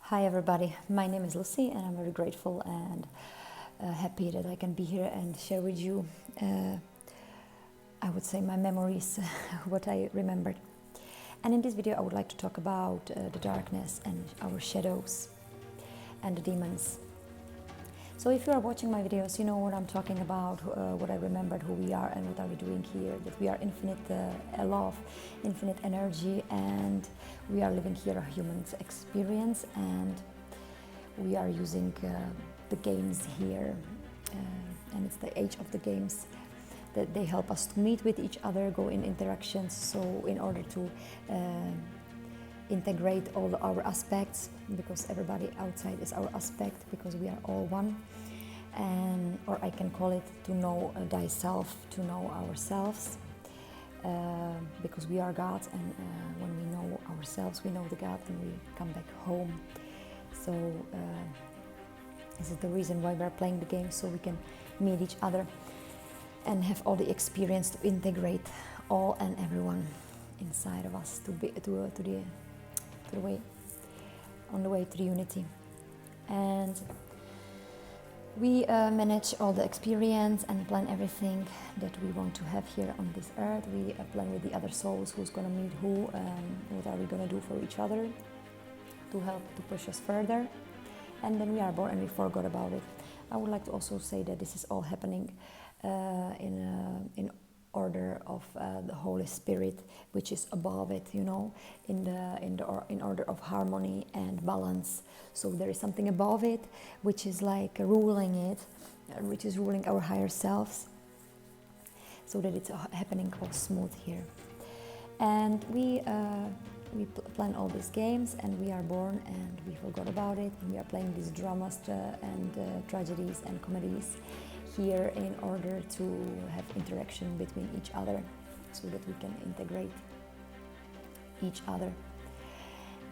Hi everybody, my name is Lucy and I'm very grateful and happy that I can be here and share with you, I would say, my memories, what I remembered. And in this video I would like to talk about the darkness and our shadows and the demons. So if you are watching my videos, you know what I'm talking about, what I remembered, who we are and what are we doing here, that we are infinite love, infinite energy, and we are living here a human's experience, and we are using the games here, and it's the age of the games, that they help us to meet with each other, go in interactions, so in order to integrate all our aspects, because everybody outside is our aspect, because we are all one. And or I can call it to know thyself, to know ourselves, because we are God, and when we know ourselves, we know the God, and we come back home. So this is the reason why we're playing the game, so we can meet each other and have all the experience to integrate all and everyone inside of us, to be the way, on the way to the unity. And we manage all the experience and plan everything that we want to have here on this earth. We plan with the other souls who's going to meet who, what are we going to do for each other to help to push us further. And then we are born and we forgot about it. I would like to also say that this is all happening in order of the Holy Spirit, which is above it, you know, in order of harmony and balance. So there is something above it, which is like ruling it, which is ruling our higher selves, so that it's happening all smooth here. And we plan all these games, and we are born and we forgot about it, and we are playing these dramas and tragedies and comedies here in order to have interaction between each other, so that we can integrate each other.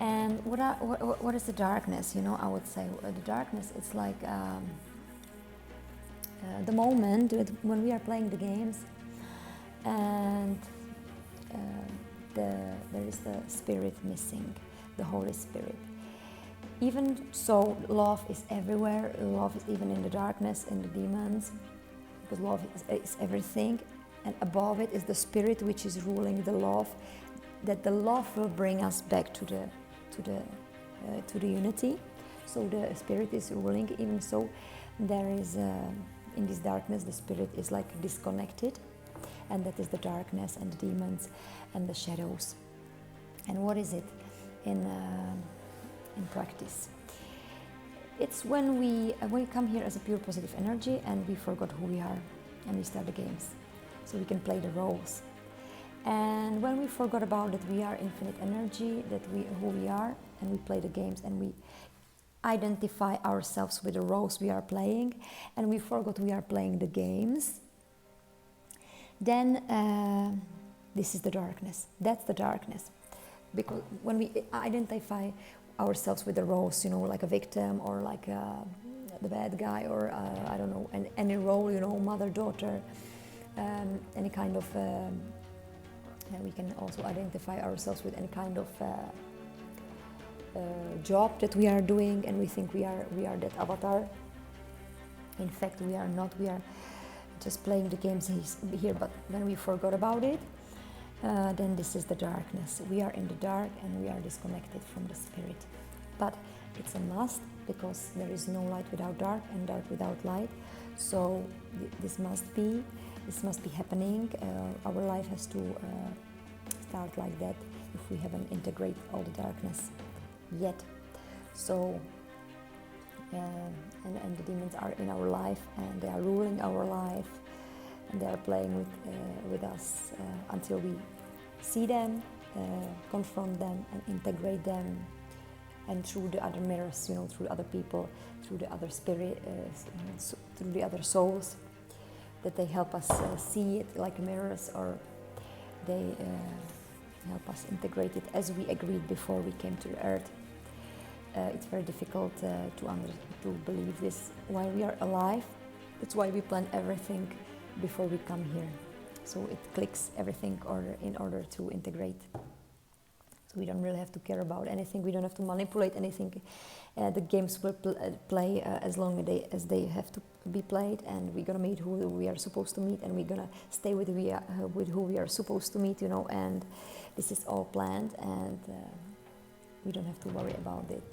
And what is the darkness? You know, I would say the darkness is like the moment when we are playing the games, and there is the spirit missing, the Holy Spirit. Even so, love is everywhere. Love is even in the darkness, in the demons, because love is everything. And above it is the spirit, which is ruling the love. That the love will bring us back to the unity. So the spirit is ruling. Even so, there is in this darkness, the spirit is like disconnected, and that is the darkness and the demons and the shadows. And what is it in practice? It's when we come here as a pure positive energy and we forgot who we are, and we start the games, so we can play the roles. And when we forgot about that we are infinite energy, that who we are, and we play the games and we identify ourselves with the roles we are playing, and we forgot we are playing the games, then this is the darkness. That's the darkness. Because when we identify ourselves with the roles, you know, like a victim, or like the bad guy, or I don't know, any role, you know, mother, daughter, any kind of, we can also identify ourselves with any kind of job that we are doing, and we think we are that avatar. In fact, we are not. We are just playing the games here, but when we forgot about it, then this is the darkness. We are in the dark and we are disconnected from the spirit. But it's a must, because there is no light without dark and dark without light. So this must be happening. Our life has to start like that if we haven't integrated all the darkness yet. So and the demons are in our life, and they are ruling our life, and they are playing with us until we see them, confront them, and integrate them, and through the other mirrors, you know, through other people, through the other spirit, through the other souls, that they help us see it like mirrors, or they help us integrate it as we agreed before we came to the earth. It's very difficult to believe this while we are alive. That's why we plan everything before we come here, so it clicks everything in order to integrate. So we don't really have to care about anything. We don't have to manipulate anything The games will play as long as they have to be played, and we're gonna meet who we are supposed to meet, and we're gonna stay with who we are supposed to meet, you know. And this is all planned, and we don't have to worry about it.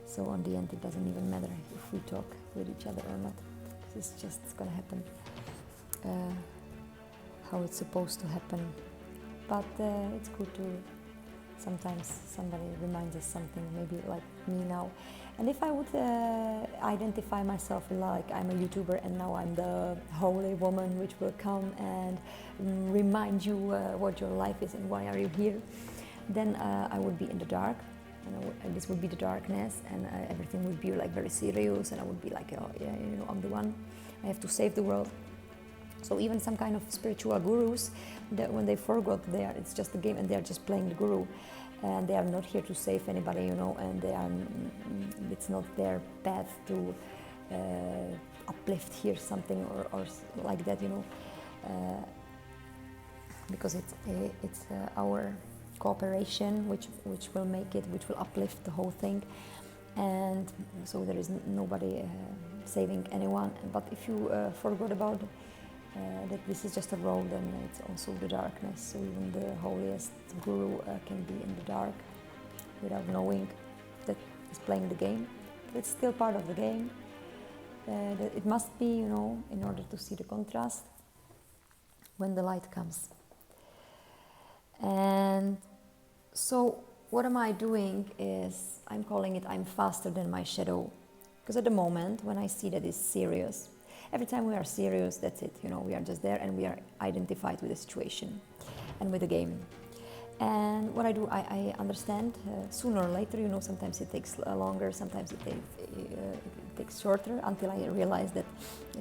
So on the end, it doesn't even matter if we talk with each other or not. It's just gonna happen how it's supposed to happen. But it's good to sometimes somebody reminds us something, maybe like me now. And if I would identify myself like I'm a YouTuber and now I'm the holy woman which will come and remind you what your life is and why are you here, then I would be in the dark, and this would be the darkness, and everything would be like very serious, and I would be like, oh yeah, you know, I'm the one, I have to save the world. So even some kind of spiritual gurus, that when they forgot it's just a game and they are just playing the guru, and they are not here to save anybody, you know, and it's not their path to uplift here something or like that, you know, because it's our cooperation which will make it, which will uplift the whole thing, and so there is nobody saving anyone. But if you forgot about that this is just a road, and it's also the darkness. So even the holiest guru can be in the dark without knowing that he's playing the game. But it's still part of the game. It must be, you know, in order to see the contrast when the light comes. And so what am I doing is, I'm calling it I'm faster than my shadow. Because at the moment when I see that it's serious, every time we are serious, that's it, you know, we are just there and we are identified with the situation and with the game. And what I do, I understand sooner or later, you know, sometimes it takes longer, sometimes it takes shorter, until I realize that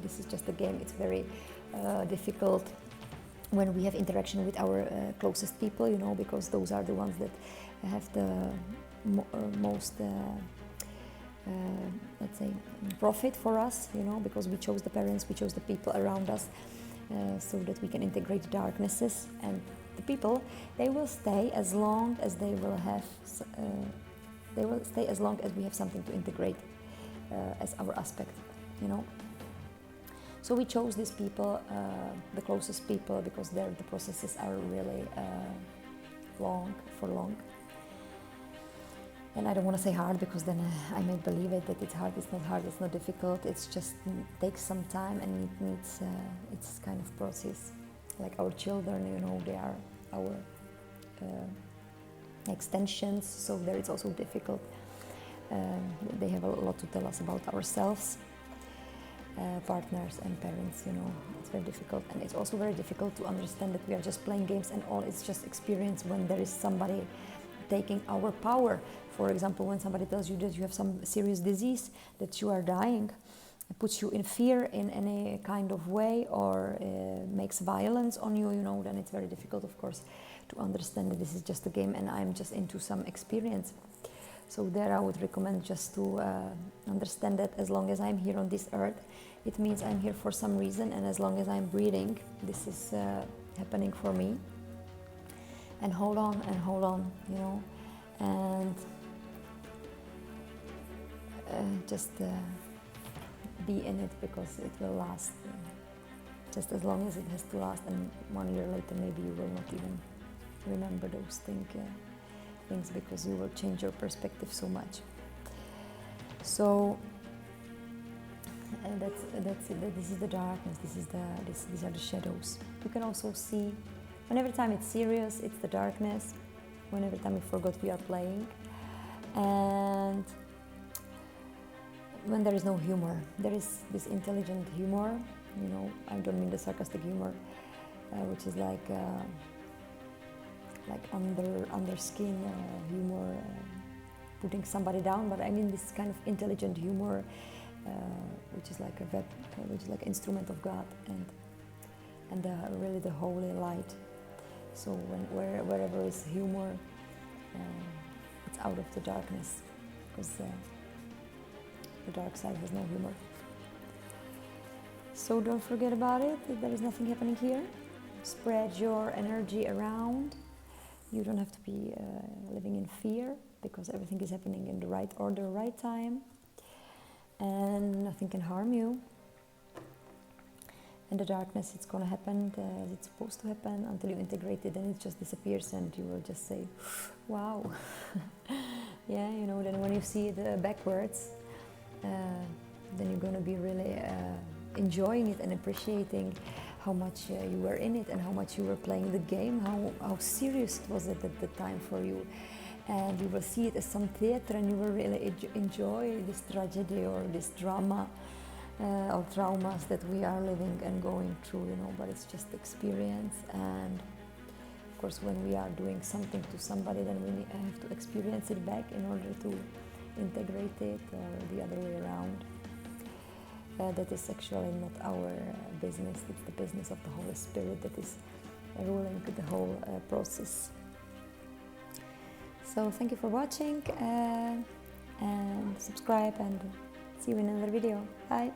this is just a game. It's very difficult when we have interaction with our closest people, you know, because those are the ones that have the most let's say, profit for us, you know, because we chose the parents, we chose the people around us, so that we can integrate the darknesses. And the people, they will stay as long as they will have, they will stay as long as we have something to integrate as our aspect, you know. So we chose these people, the closest people, because the processes are really long. And I don't want to say hard, because then I may believe it that it's hard. It's not hard, it's not difficult. It's just takes some time, and it needs it's kind of process. Like our children, you know, they are our extensions, so there it's also difficult. They have a lot to tell us about ourselves. Partners and parents, you know, it's very difficult. And it's also very difficult to understand that we are just playing games and all it's just experience when there is somebody taking our power. For example, when somebody tells you that you have some serious disease, that you are dying, it puts you in fear in any kind of way, or makes violence on you, you know, then it's very difficult, of course, to understand that this is just a game and I'm just into some experience. So there I would recommend just to understand that as long as I'm here on this earth, it means I'm here for some reason, and as long as I'm breathing, this is happening for me. And hold on, you know, and just be in it, because it will last just as long as it has to last. And 1 year later, maybe you will not even remember those things, because you will change your perspective so much. So that's it. This is the darkness. These are the shadows. You can also see, whenever time it's serious, it's the darkness. Whenever time we forgot we are playing, and when there is no humor, there is this intelligent humor. You know, I don't mean the sarcastic humor, which is like under skin humor, putting somebody down. But I mean this kind of intelligent humor, which is like which is like instrument of God, and really the holy light. So wherever is humor, it's out of the darkness, because the dark side has no humor. So don't forget about it. There is nothing happening here. Spread your energy around. You don't have to be living in fear, because everything is happening in the right order, right time, and nothing can harm you. In the darkness, it's going to happen as it's supposed to happen until you integrate it, and it just disappears, and you will just say, wow. Yeah, you know, then when you see it backwards, then you're going to be really enjoying it and appreciating how much you were in it and how much you were playing the game, how serious it was at the time for you. And you will see it as some theater, and you will really enjoy this tragedy or this drama or traumas that we are living and going through, you know, but it's just experience. And of course, when we are doing something to somebody, then we have to experience it back in order to integrate it, or the other way around. That is actually not our business, it's the business of the Holy Spirit that is ruling the whole process. So thank you for watching, and subscribe, and see you in another video. Bye!